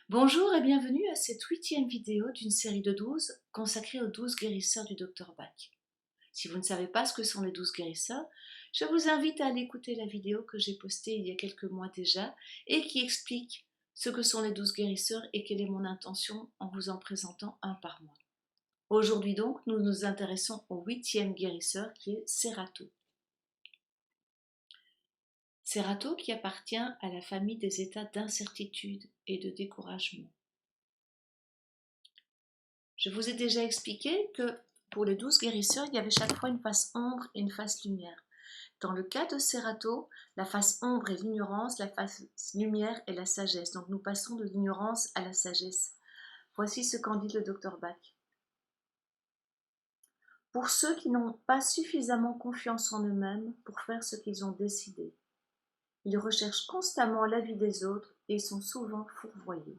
Bonjour et bienvenue à cette 8e vidéo d'une série de 12 consacrée aux 12 guérisseurs du Dr Bach. Si vous ne savez pas ce que sont les 12 guérisseurs, je vous invite à aller écouter la vidéo que j'ai postée il y a quelques mois déjà et qui explique ce que sont les 12 guérisseurs et quelle est mon intention en vous en présentant un par mois. Aujourd'hui donc, nous nous intéressons au 8e guérisseur qui est Serato. Serato qui appartient à la famille des états d'incertitude et de découragement. Je vous ai déjà expliqué que pour les 12 guérisseurs, il y avait chaque fois une face ombre et une face lumière. Dans le cas de Serato, la face ombre est l'ignorance, la face lumière est la sagesse. Donc nous passons de l'ignorance à la sagesse. Voici ce qu'en dit le Dr Bach. Pour ceux qui n'ont pas suffisamment confiance en eux-mêmes pour faire ce qu'ils ont décidé, ils recherchent constamment l'avis des autres et sont souvent fourvoyés.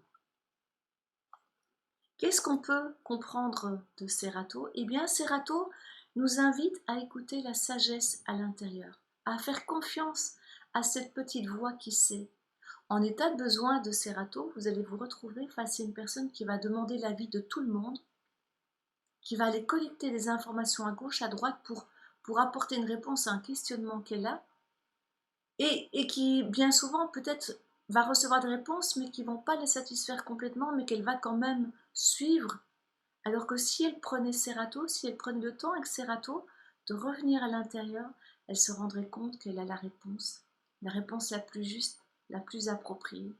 Qu'est-ce qu'on peut comprendre de Serato? Eh bien, Serato nous invite à écouter la sagesse à l'intérieur, à faire confiance à cette petite voix qui sait. En état de besoin de Serato, vous allez vous retrouver face à une personne qui va demander l'avis de tout le monde, qui va aller collecter des informations à gauche, à droite pour apporter une réponse à un questionnement qu'elle a, et qui, bien souvent, peut-être va recevoir des réponses, mais qui ne vont pas la satisfaire complètement, mais qu'elle va quand même suivre. Alors que si elle prenait Serato, si elle prenait le temps avec Serato de revenir à l'intérieur, elle se rendrait compte qu'elle a la réponse la plus juste, la plus appropriée.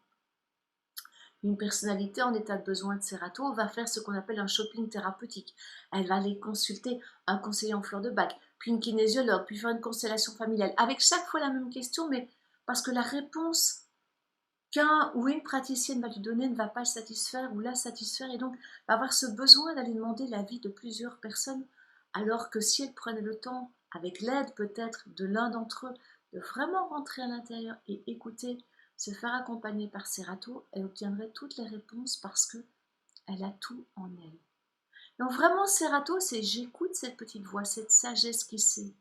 Une personnalité en état de besoin de Serato va faire ce qu'on appelle un shopping thérapeutique. Elle va aller consulter un conseiller en fleurs de bac, puis une kinésiologue, puis faire une constellation familiale, avec chaque fois la même question, mais parce que la réponse qu'un ou une praticienne va lui donner ne va pas le satisfaire ou la satisfaire, et donc va avoir ce besoin d'aller demander l'avis de plusieurs personnes, alors que si elle prenait le temps, avec l'aide peut-être de l'un d'entre eux, de vraiment rentrer à l'intérieur et écouter, se faire accompagner par Serato, elle obtiendrait toutes les réponses parce qu'elle a tout en elle. Donc vraiment Serato, c'est j'écoute cette petite voix, cette sagesse qui sait.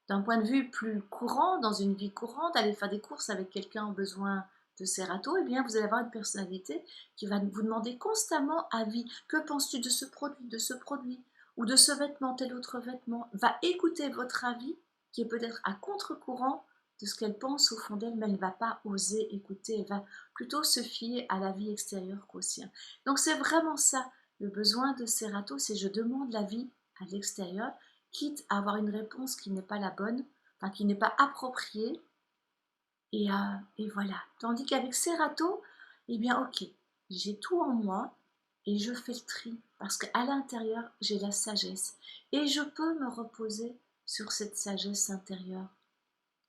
D'un point de vue plus courant, dans une vie courante, aller faire des courses avec quelqu'un en besoin de Serato, eh bien vous allez avoir une personnalité qui va vous demander constamment avis. Que penses-tu de ce produit, ou de ce vêtement, tel autre vêtement? Va écouter votre avis, qui est peut-être à contre-courant de ce qu'elle pense au fond d'elle, mais elle ne va pas oser écouter, elle va plutôt se fier à la vie extérieure qu'au sien. Donc c'est vraiment ça, le besoin de Serato, c'est je demande l'avis à l'extérieur, quitte à avoir une réponse qui n'est pas la bonne, enfin qui n'est pas appropriée, et voilà. Tandis qu'avec Serato, eh bien ok, j'ai tout en moi et je fais le tri, parce qu'à l'intérieur, j'ai la sagesse, et je peux me reposer sur cette sagesse intérieure.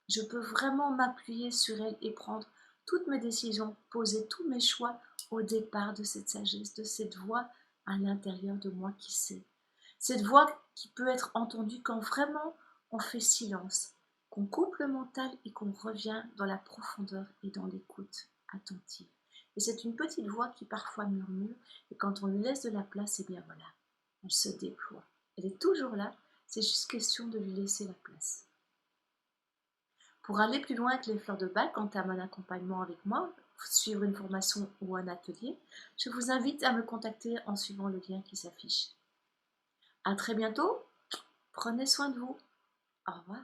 Je peux vraiment m'appuyer sur elle et prendre toutes mes décisions, poser tous mes choix au départ de cette sagesse, de cette voix à l'intérieur de moi qui sait. Cette voix qui peut être entendue quand vraiment on fait silence, qu'on coupe le mental et qu'on revient dans la profondeur et dans l'écoute attentive. Et c'est une petite voix qui parfois murmure, et quand on lui laisse de la place, eh bien voilà, elle se déploie. Elle est toujours là, c'est juste question de lui laisser la place. Pour aller plus loin avec les fleurs de bac, entame un accompagnement avec moi, suivre une formation ou un atelier, je vous invite à me contacter en suivant le lien qui s'affiche. À très bientôt, prenez soin de vous. Au revoir.